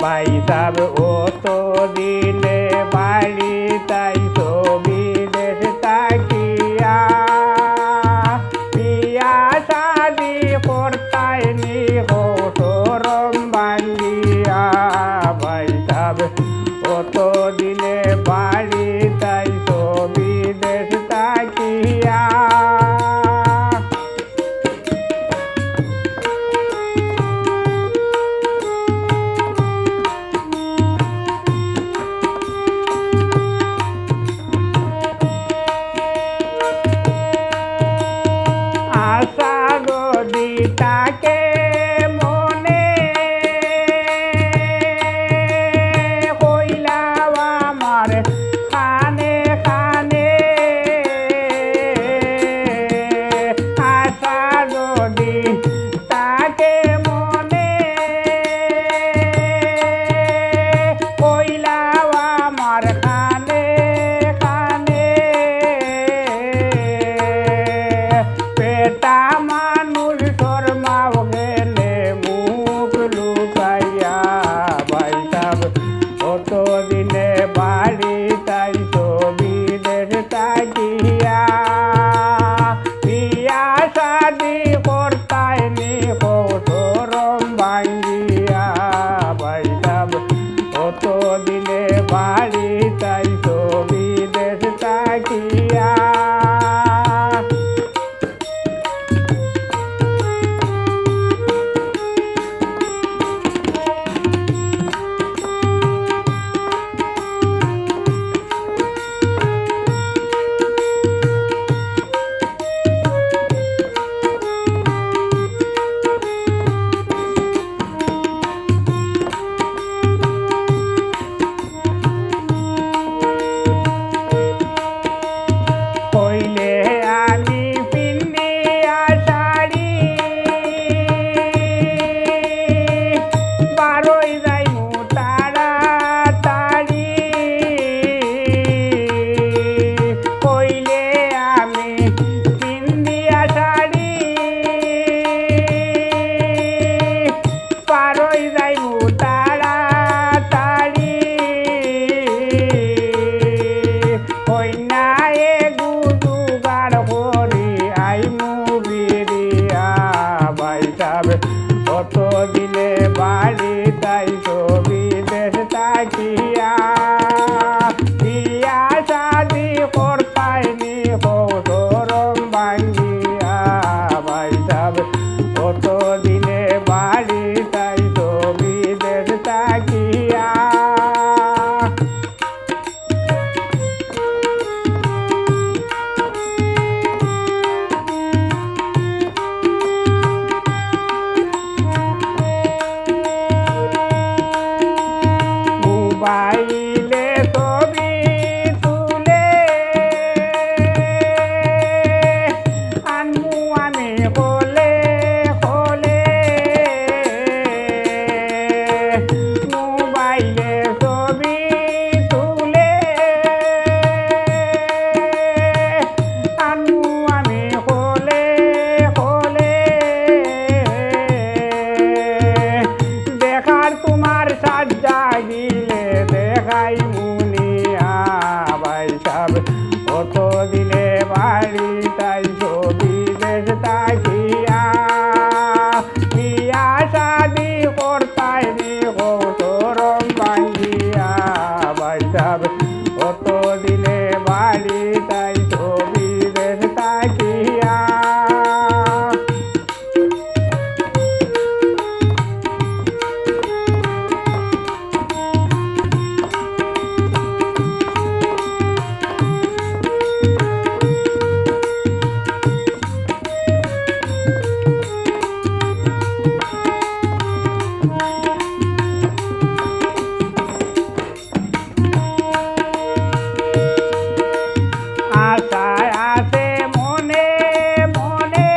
ভাই সাব ও তো দিনে বাড়ি তাই ছবি দেশ তাকিয়া বিয়া শাদি করতাই নি হো সরম বাঙ্গিয়া ভাই সাব ও তো দিনে বাড়ি তাই ছবি দেশ তাকিয়া আশা যদি তাকে মনে কইলাও আমার খানে খানে আশা যদি তাকে মনে কইলাও আমার খানে খানে পেটা মানুষ শর্মাও গেলে মুখ লুকাইয়া ভাই সাব কত দিনে বাড়ি তাই ছবি দেশ তাকিয়া বিয়া শাদি করতাই নি হো সরম ভাঙ্গিয়া ভাই সাব কত দিনে বাড়ি তাই ছবি দেশ তাকিয়া কইলে আমি পিন্দিয়া শাড়ি বারোই যাইমু তাড়াতাড়ি কইলে আমি পিন্দিয়া শাড়ি বারোই যাইমু তাড়াতাড়ি কইনায়ে গুজুগার করি আইমু বিরিয়া ভাই সাব কত দিনে বাড়ি তাই ছবি দেশ তাকিয়া বিয়া শাদি করতাই নি হো সরম ভাঙ্গিয়া ভাই সাব কত দিনে বাড়ি তাই ছবি দেশ তাকিয়া মোবাইলে ছবি তুলে আনমু আমি হলে হলে মোবাইলে ছবি তুলে আনমু আমি হলে হলে দেখার তোমার সাজ্জা গিলে দেখাই মুনিয়া ভাই সাব কত দিনে বাড়ি তাই ছবি দেশ তাকিয়া বিয়া শাদি করতাই নি হো সরম ভাঙ্গিয়া ভাই সাব কত দিনে বাড়ি তাই ছবি দেশ তাকিয়া আশায় আছে মনে মনে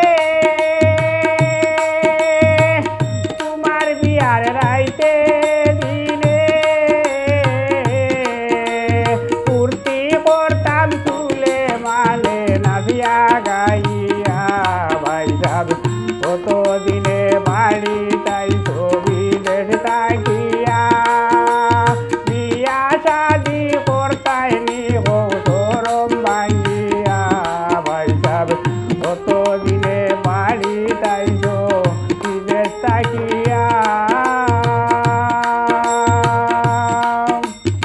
তোমার বিয়ার রাইতে দিনে ফুর্তি করতাম চুলে মালে নাচিয়া গাইয়া ভাই সাব কত দিনে বাড়ি তাই ছবি দেশ তাকিয়া গাইয়া